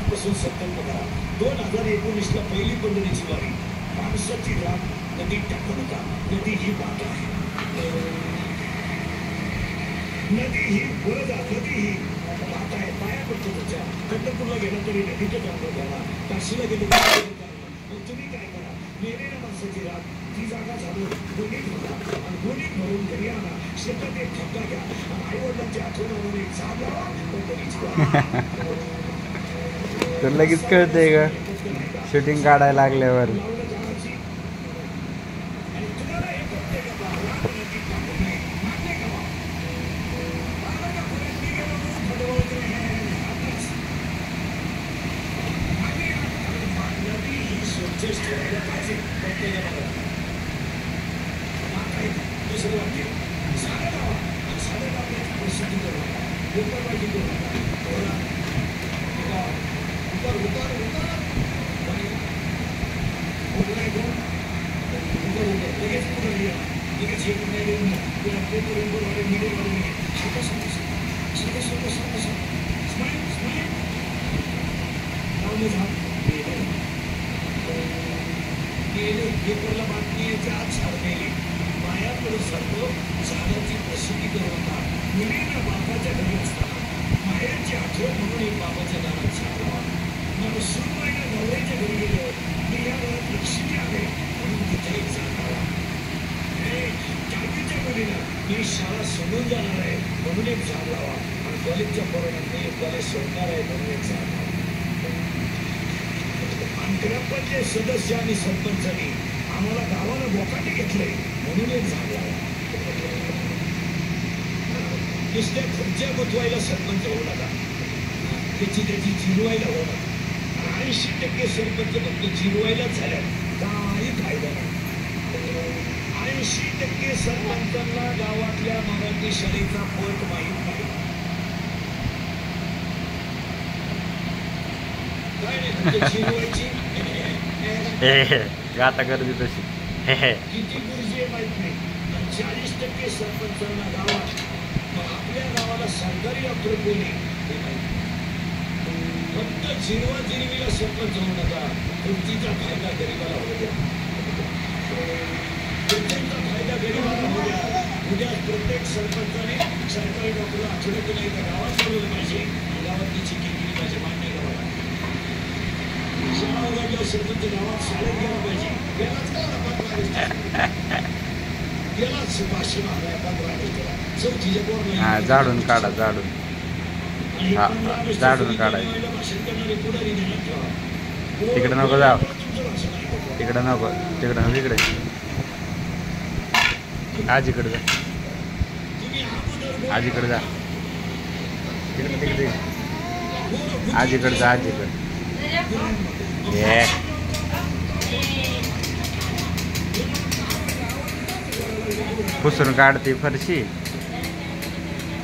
आजपासून संकल्प करा. 2019ला पहिली पंढरीची वारी. माणसाची राग नदी टाकू नका. नदी ही माता आहे. नदी ही वरदा. नदी ही माता आहे. पाया पडतो तुमच्या. पंढरपूरला गेला तरी नदीचं जाणं घ्यावा. काशीला गेलं तरी तुम्ही काय करा. मेलेल्या माणसाची राग ती जागा झाडून गोणीत भरा आणि गोणीत भरून घरी आणा. शेतात एक ठपका घ्या आणि आईवडिलांची आठवण एक झाड लावा. तर लगेच कळतंय का शूटिंग काढायला लागल्यावर. झाडाची प्रसिद्धी करता मुलींना बापाच्या घरी असताना माहेरची आठवण म्हणून एक बाबाच्या दारात साधवा. मग सुरुवाईला नवऱ्याच्या घरी गेलो मी या घरात लक्ष्मी आहे म्हणून तिथे एक जाणारा. दहावीच्या मुलीला मी शाळा सोडून जाणार आहे म्हणून एक झाड लावा आणि कॉलेजच्या पोरांना एक कॉलेज सोडणार आहे म्हणून एक झाड लावा. आणि ग्रामपंचायत सदस्य आणि सरपंचांनी आम्हाला गावाला बोकाटे घेतले म्हणून एक झाड लावा. नुसत्या खुर्च्या गुंतवायला सरपंच होऊ नका. त्याची जिरवायला होऊ नका. 80% सरपंच फक्त जिरवायलाच झाल्या काही फायदा नाही. 80% सरपंचांना गावातल्या मराठी शाळेचा फरक माहीत नाही. काय नाही जिरवायची गाता गर्दी तशी किती गुरुजी आहे माहित नाही. 40% सरपंचांना गावात आपल्या गावाला सरकारी डॉक्टर कोणी हे माहिती. फक्त जिरवा जिरवीला सरपंच होऊ नका. तुमचा फायदा गरीबाला होऊ द्या. तुमचा फायदा गरीबाला होऊ द्या. उद्या प्रत्येक सरपंचाने सरकारी डॉक्टरला आठवड्यातून एकदा गावात बोलवलं पाहिजे. गावात तिची केली पाहिजे. मान्य गावाला शाळा उघडल्यावर सरपंच गावात शाळेत गेला पाहिजे. यालाच यालाच भाषण आलाय 15 ऑगस्टला. चौथीच्या बोर्ड हा झाडून काढा झाडून. हा झाडून काढायचं. तिकडे नको जाऊ. तिकडे नको. तिकडे नको. इकडे आजीकडे जा. आजीकडे जा. तिकडे तिकडे आजीकडे जा. आजीकडे ये पुसून काढते फरशी.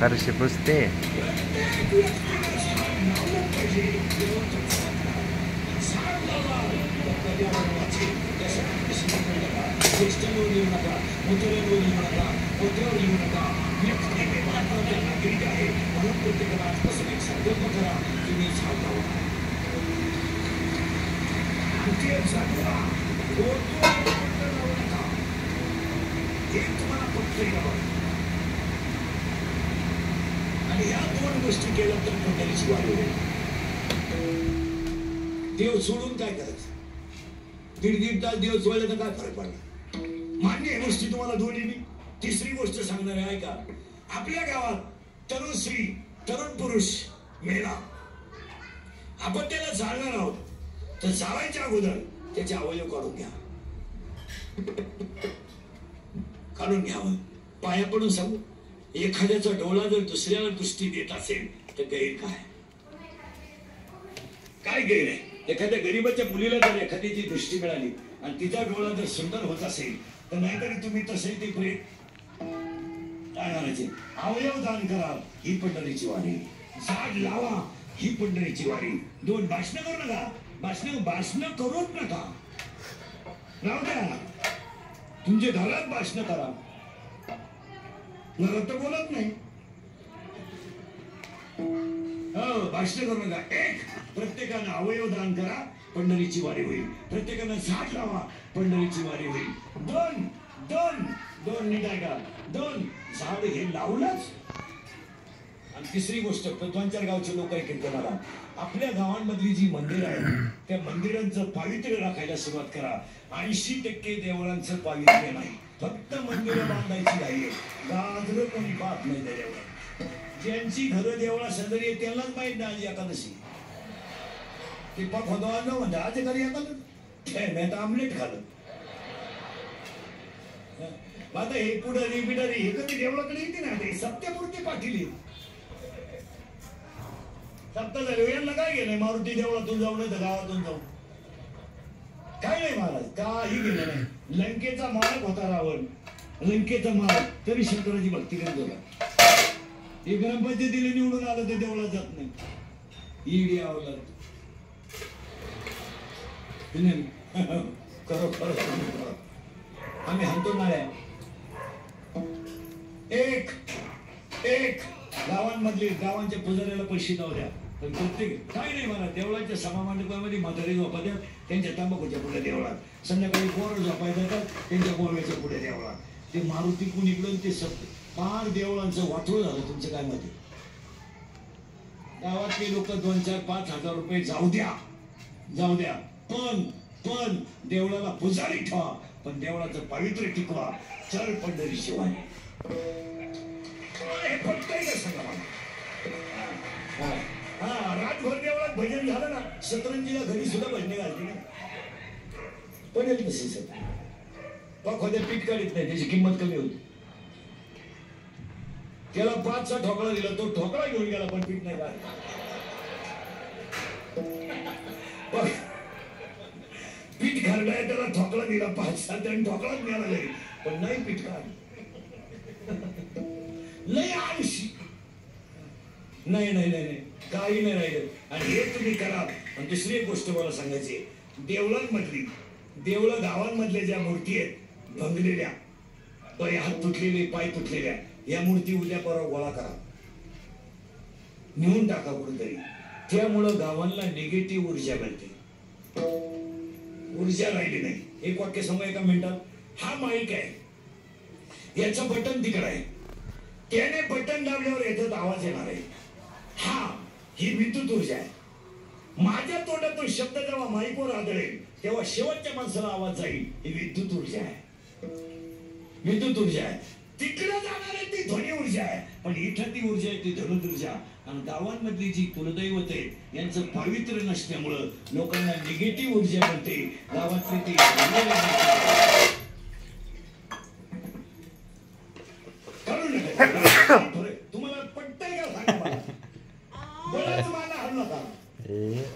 फरशी पुसते. आणि या 2 गोष्टी केल्या तर पंढरीची वारी होईल. देव सोडून काय करायचं. 1.5 तास देव सोडले तर काय फरक पडला. मान्य आहे गोष्टी तुम्हाला दोन्ही. तिसरी गोष्ट सांगणार आहे का. आपल्या गावात तरुण स्त्री तरुण पुरुष मेला. आपण त्याला जाळणार आहोत तर जाळायच्या अगोदर त्याचे अवयव काढून घ्या. काढून घ्यावं. पाया पडून सांगू. एखाद्याचा डोळा जर दुसऱ्याला दृष्टी देत असेल तर गैर काय. काय गैर आहे. एखाद्या गरीबाच्या मुलीला जर एखाद्याची दृष्टी मिळाली आणि तिचा डोळा जर सुंदर होत असेल तर नाहीतरी तुम्ही तसे ते प्रेम काय करायचे. अवयव दान करा ही पंढरीची वारी. झाड लावा ही पंढरीची वारी. 2 भाषण करू नका. भाषण करूच नका. राहू द्या. तुमच्या घरात भाषण करा. घरात तर बोलत नाही. हो भाषण करू नका. 1 प्रत्येकानं अवयव दान करा, पंढरीची वारी होईल. प्रत्येकानं झाड लावा, पंढरीची वारी होईल. दोन दोन दोन नीट आहे का? दोन झाड हे लावलंच. आणि तिसरी गोष्ट, 2-4 गावचे लोक आहे कीर्तनाला, आपल्या गावांमधली जी मंदिर आहे त्या मंदिरांचं पावित्र्य राखायला सुरुवात करा. 80% देवळांचं पावित्र्य नाही, फक्त मंदिरं बांधायची नाही. गाजरं कोणी पाहत नाही त्या देवळात. ज्यांची घरं देवळा शेजारी आहे त्यांनाच माहीत नाही आज एकादशी. ते पाक होतं म्हणजे आज एखादी एखादं मी आता आमलेट खाल्लं. आता हे पुढारी बिडारी हे कधी देवळाकडे येते ना, ते सत्यापुरती पाठीली. सप्त झाले यांना काय गेलंय? मारुती देवळातून जाऊ नाही तर गावातून जाऊ काय नाही महाराज, काही गेलं नाही. लंकेचा मालक होता रावण, लंकेचा मालक, तरी शंकराची भक्ती करत होता. हे ग्रामपंचायतीला निवडून आलं ते देवळात जात नाही. ईडी यावं लागतं. खरं आम्ही हाणतो नाळ्या. एक एक गावांमधले गावांच्या पुजाऱ्याला पैसे जाऊ द्या, पण प्रत्येक काय नाही मला देवळाच्या सभामंडपामध्ये म्हातारी झोपा द्या त्यांच्या तंबाखूच्या पुढे देवळात, संध्याकाळी पोरं झोपाय जातात त्यांच्या गोव्याच्या पुढे देवळात. ते मारुती कुण इकडून ते पार देवळांचं वाटोळ झालं. तुमचं काय मत आहे? गावातले लोक 2-4-5 हजार रुपये जाऊ द्या, पण देवळाला पुजारी ठेवा, पण देवळाचं पावित्र्य टिकवा. चल पंढरी शिवाय. हे पटतंय का सांगा मला? हा रातभर देवळात भजन झालं ना, सतरंजीला घरी सुद्धा भजने घालते ना. पण कशी सर खोद्या पीठ काढत नाही, त्याची किंमत कमी होती. त्याला 5चा ठोकळा दिला, तो ठोकळा घेऊन गेला पण पीठ नाही काढ. पीठ घालणाय त्याला ठोकळा दिला 5चा, त्याने ठोकळाच मिळाला नाही, पण नाही पीठ काढ. लय आयुष्य नाही काही नाही राहिलं. आणि हे तुम्ही करा. आणि दुसरी एक गोष्ट मला सांगायची, देवळांमधली देवळं गावांमधल्या ज्या मूर्ती आहेत भंगलेल्या, हात तुटलेले पाय तुटलेल्या, या मूर्ती उद्या परवा गोळा करा, नेऊन टाका कुठेतरी. त्यामुळं गावांना निगेटिव्ह ऊर्जा मिळते, ऊर्जा राहिली नाही. एक वाक्य सांगा एका मिनिटात. हा माईक आहे, याचं बटन तिकडं आहे, त्याने बटन दाबल्यावर याच्यात आवाज येणार आहे. हा ही विद्युत ऊर्जा आहे. माझ्या तोंडातून शब्द जेव्हा माईकवर आदळेल तेव्हा शेवटच्या माणसाला आवाज जाईल. ही विद्युत ऊर्जा आहे, विद्युत ऊर्जा आहे. तिकडे जाणार आहे ती ध्वनी ऊर्जा आहे, पण इथं ती ऊर्जा आहे ती धनुत ऊर्जा. आणि गावांमधली जी कुलदैवत आहे यांचं पावित्र्य नसल्यामुळं लोकांना निगेटिव्ह ऊर्जा मिळते. गावातली ती तुम्हाला पटतंय का सांगा मला? बळच मला हर नका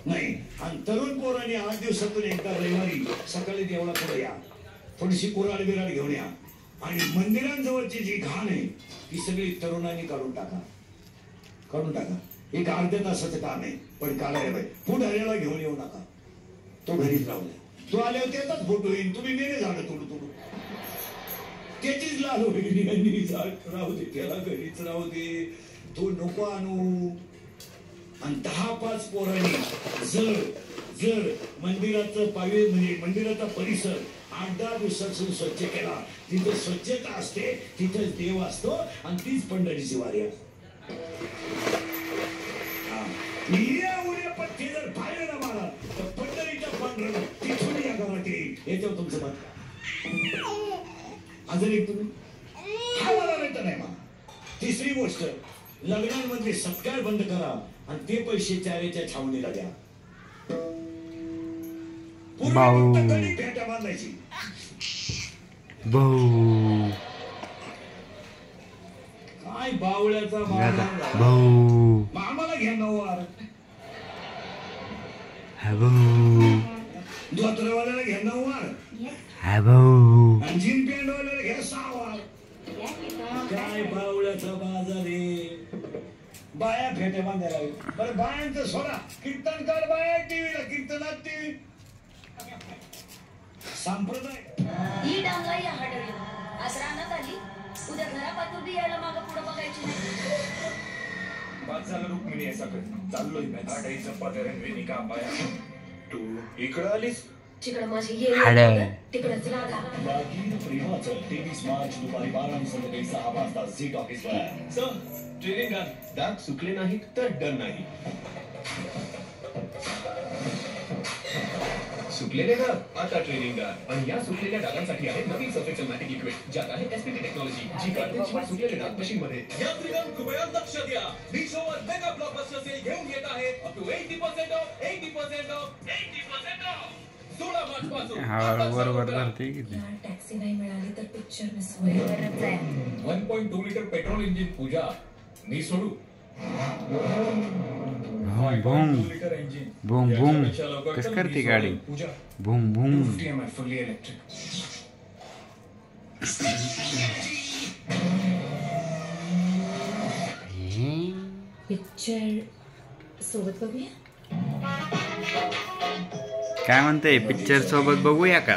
नाही. आणि तरुण पोरांनी 8 दिवसातून एकदा रविवारी सकाळी देवळा पुढे या, थोडीशी कोराड बिराड घेऊन या, आणि मंदिरांजवळची जी घाण आहे ती सगळी तरुणांनी काढून टाका. एक अर्ध्या तासाचं काम आहे, पण काढायला पाहिजे. पुढाऱ्याला घेऊन येऊ नका, तो घरीच राहू द्या. तो आल्यावर त्याचाच फोटो येईल. तुम्ही मेरे झाड तोडू त्याचीच लाल होईल. राहू दे, त्याला घरीच राहू दे, तो नको आणू. आणि 10-5 पोरांनी जर मंदिराचं म्हणजे मंदिराचा परिसर 8-10 दिवसापासून स्वच्छ केला, तिथं स्वच्छता असते, तिथंच देव असतो, आणि तीच पंढरीची वारी असते. उद्या पत्ती जर पाहिलं ना मला तर पंढरीच्या पांढरं तिथून या गावात येईल. याच्यावर तुमचं मत? अजून एक तुम्ही हा मला नाही तर नाही मला. तिसरी गोष्ट, लग्नांमधले सत्कार बंद करा आणि ते पैसे चारेच्या छावणीला द्या. पूर्वी भेटा बांधायची. काय बावळ्याचा आम्हाला घ्या नऊवार, धोत्रवाल्याला घ्या नऊवार, जीन पॅन्ट वाल्याला घ्या 6 वार. काय बावळ्याचा बाजार आहे. बाया फेटे बांधायला. बरं बायांचं सोडा, कीर्तनकार बाया टीव्हीला, कीर्तनात टीव्ही संप्रदाय ही डांगाई हाडळी आज रानात आली, उद्या घरापातून यायला मागं पुढं बघायची नाही. पाच झालं रुक्मिणी आहे सगळं चाललोय गाठाईचं पदर वेनिका पाया तू इकडं आलीस तिकडं माझी हाडं. तिकडंच राधा. बागीर प्रेमाचं 23 मार्च दुपारी 12 संध्याकाळी 6 वाजता झी टॉकीजवर. सर ट्रेनिंग डाग सुकले नाहीत तर डर नाही. सुकलेले डाग आता ट्रेनिंग डाग आणि या सुकलेल्या डागांसाठी आहे नवीन सर्फेक्सल मॅटिक लिक्विड ज्यात आहे एसपीटी टेक्नॉलॉजी जी काढते सुकलेले डाग मशीन मध्ये. यात्रीगण कृपया लक्ष द्या. मीशोवर मेगा ब्लॉकबस्टर सेल घेऊन येत आहेत up to 80% off 80% off 80% off 16 मार्च पासून. हा बरोबर धरते किती. यार टॅक्सी नाही मिळाली तर पिक्चर मिस होईलच आहे. 1.2 लिटर पेट्रोल इंजिन पूजा मी सोडू. भूम भूम 2 लिटर इंजिन भूम भूम कस करते गाडी. पूजा भूम भूम. 50 ml फुल्ली इलेक्ट्रिक. पिक्चर सोबत बघूया. काय म्हणते पिक्चर सोबत बघूया का.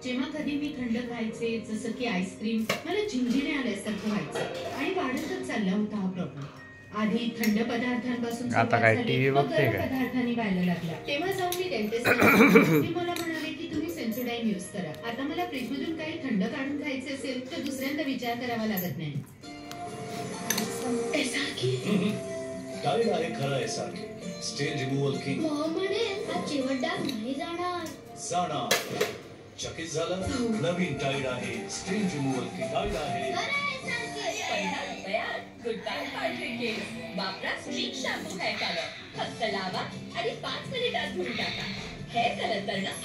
जेव्हा कधी मी थंड खायचे जसं की आईस्क्रीम मला झिंझिने आल्यासारखं व्हायचं आणि वाढतच चालला होता हा प्रॉब्लेम. आधी थंड पदार्थांपासून आता काय सुरुवात झाली, TV मग बघते गरम काय? पदार्थांनी व्हायला लागला. तेव्हा जाऊन मी डेंटिस्ट मला म्हणाले की तुम्ही सेन्सोडाईन यूज करा. आता मला फ्रीज मधून काही थंड काढून खायचे असेल तर दुसऱ्यांदा विचार करावा लागत नाही. काय आहे खरं आहे सारखे स्टेन रिमूव्हल किंग म्हणे हा चिवट डाग नाही जाणार. जाणार चकित झालं. नवीन टाईड आहे स्टेन रिमूव्हल किंग टाईड आहे. गुड बाय पांढरे केस. वापरा स्ट्रीक शॅम्पू हेअर कलर. फक्त लावा आणि 5 मिनिटात धुवून टाका. हेअर कलर करणं